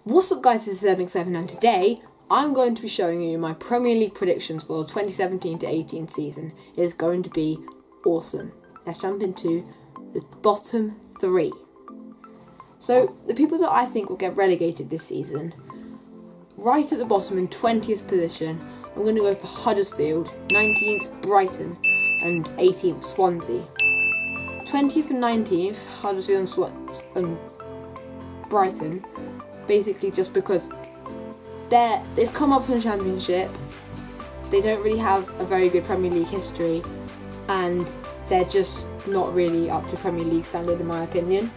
What's up guys, this is Epic7 and today I'm going to be showing you my Premier League predictions for the 2017 to 18 season. It is going to be awesome. Let's jump into the bottom three. So the people that I think will get relegated this season, right at the bottom in 20th position, I'm going to go for Huddersfield, 19th Brighton and 18th Swansea. 20th and 19th, Huddersfield and Brighton, basically just because they've come up from the Championship, they don't really have a very good Premier League history, and they're just not really up to Premier League standard in my opinion.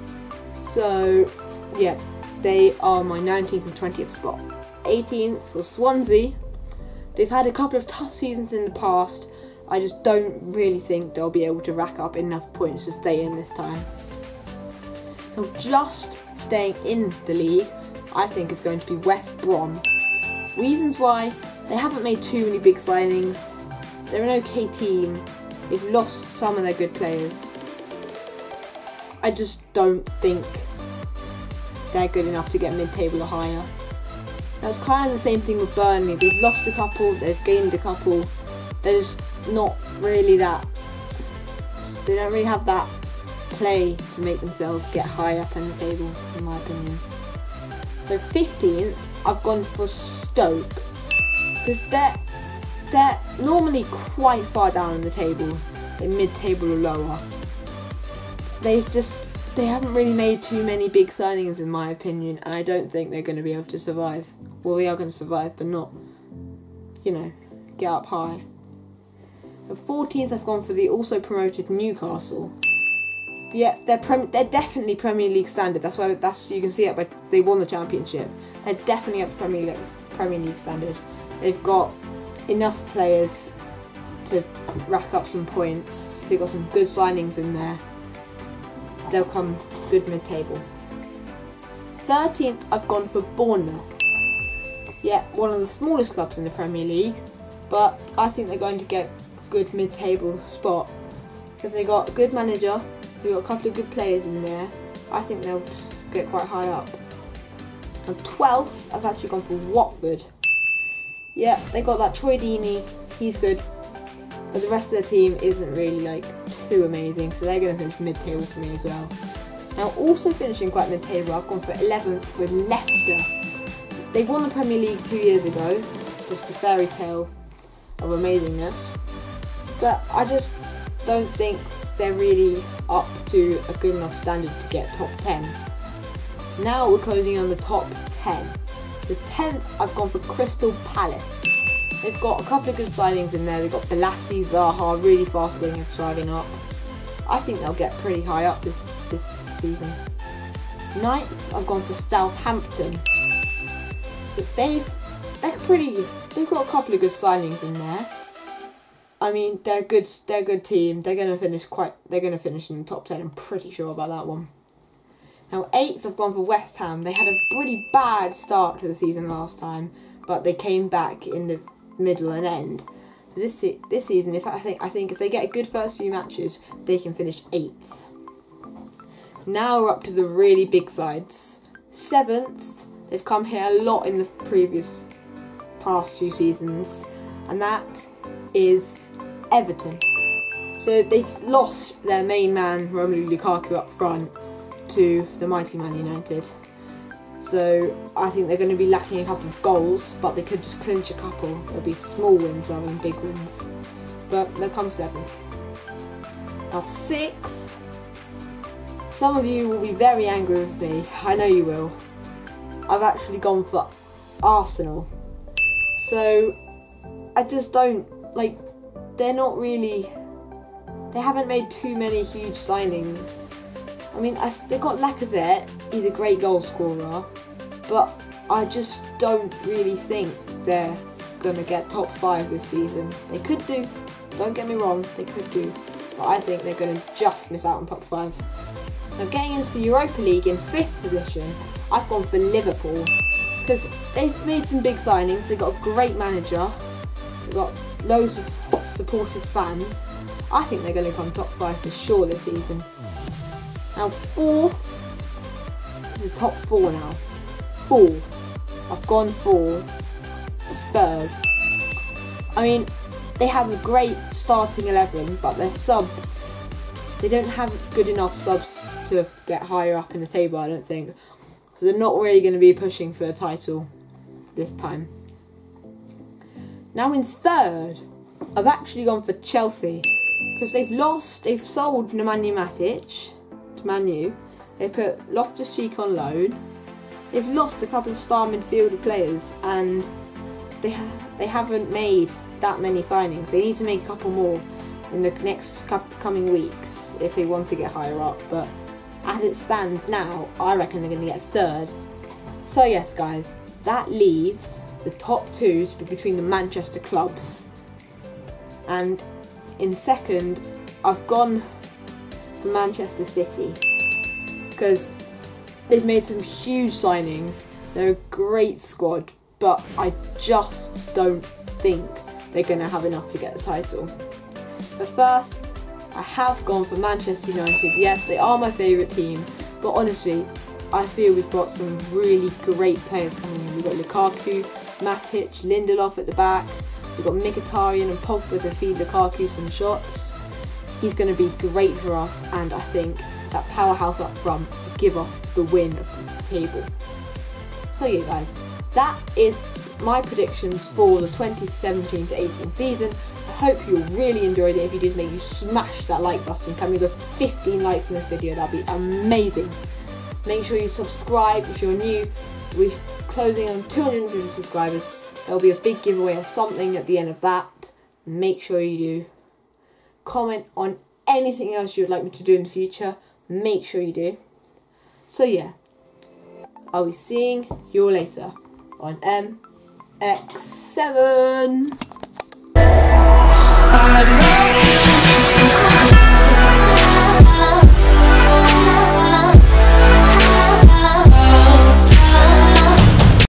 So yeah, they are my 19th and 20th spot. 18th for Swansea. They've had a couple of tough seasons in the past. I just don't really think they'll be able to rack up enough points to stay in this time. Now, just staying in the league, I think is going to be West Brom. Reasons why: they haven't made too many big signings, they're an okay team, they've lost some of their good players. I just don't think they're good enough to get mid-table or higher. Now it's kind of the same thing with Burnley. They've lost a couple, they've gained a couple, they're just not really that, they don't really have that play to make themselves get high up in the table, in my opinion. So 15th, I've gone for Stoke, because they're normally quite far down in the table, in mid-table or lower. They haven't really made too many big signings in my opinion, and I don't think they're going to be able to survive. Well, they are going to survive, but not, get up high. At 14th, I've gone for the also promoted Newcastle. Yeah, they're definitely Premier League standard. That's you can see it by they won the Championship. They're definitely up to Premier League standard. They've got enough players to rack up some points. They've got some good signings in there. They'll come good mid-table. 13th, I've gone for Bournemouth. Yeah, one of the smallest clubs in the Premier League, but I think they're going to get a good mid-table spot because they got a good manager. They've got a couple of good players in there. I think they'll get quite high up. And 12th, I've actually gone for Watford. Yeah, they got that Troy Deeney, he's good. But the rest of the team isn't really too amazing, so they're going to finish mid-table for me as well. Now also finishing quite mid-table, I've gone for 11th with Leicester. They won the Premier League 2 years ago, just a fairy tale of amazingness. But I just don't think they're really up to a good enough standard to get top 10. Now we're closing on the top 10. So 10th, I've gone for Crystal Palace. They've got a couple of good signings in there. They've got Balassi, Zaha, really fast wingers driving up. I think they'll get pretty high up this season. 9th, I've gone for Southampton. So they've got a couple of good signings in there. I mean, they're a good team. They're gonna finish in the top 10. I'm pretty sure about that one. Now 8th, I've gone for West Ham. They had a pretty bad start to the season last time, but they came back in the middle and end. This season, I think if they get a good first few matches, they can finish 8th. Now we're up to the really big sides. 7th, they've come here a lot in the past few seasons, and that is Everton. So they've lost their main man Romelu Lukaku up front to the mighty Man United. So I think they're going to be lacking a couple of goals, but they could just clinch a couple. It'll be small wins rather than big wins. But they'll come 7th. Now 6th. Some of you will be very angry with me. I know you will. I've actually gone for Arsenal. So I just don't they're not really. They haven't made too many huge signings. I mean, they've got Lacazette, he's a great goal scorer, but I just don't really think they're going to get top 5 this season. They could do, don't get me wrong, they could do, but I think they're going to just miss out on top 5. Now getting into the Europa League in 5th position, I've gone for Liverpool, because they've made some big signings, they've got a great manager, they've got loads of supportive fans. I think they're going to come top 5 for sure this season. Now 4th, this is top 4 now. 4th, I've gone for Spurs. I mean, they have a great starting 11, but their subs, they don't have good enough subs to get higher up in the table, I don't think. So they're not really going to be pushing for a title this time. Now in third, I've actually gone for Chelsea. Because they've sold Nemanja Matic to Man U. They put Loftus-Cheek on loan. They've lost a couple of star midfielder players, and they haven't made that many signings. They need to make a couple more in the next coming weeks if they want to get higher up. But as it stands now, I reckon they're going to get third. So yes, guys, that leaves the top two to be between the Manchester clubs. And in second, I've gone for Manchester City because they've made some huge signings. They're a great squad, but I just don't think they're going to have enough to get the title. But first, I have gone for Manchester United. Yes, they are my favourite team, but honestly, I feel we've got some really great players coming in. We've got Lukaku, Matic, Lindelof at the back. We've got Mkhitaryan and Pogba to feed Lukaku some shots. He's going to be great for us, and I think that powerhouse up front will give us the win of the table. So yeah, guys, that is my predictions for the 2017 to 18 season. I hope you really enjoyed it. If you did, make you smash that like button. Can we go 15 likes in this video? That'd be amazing. Make sure you subscribe if you're new. We're closing on 250 subscribers. There'll be a big giveaway or something at the end of that. Make sure you do. Comment on anything else you'd like me to do in the future. Make sure you do. So yeah, I'll be seeing you all later on MX7.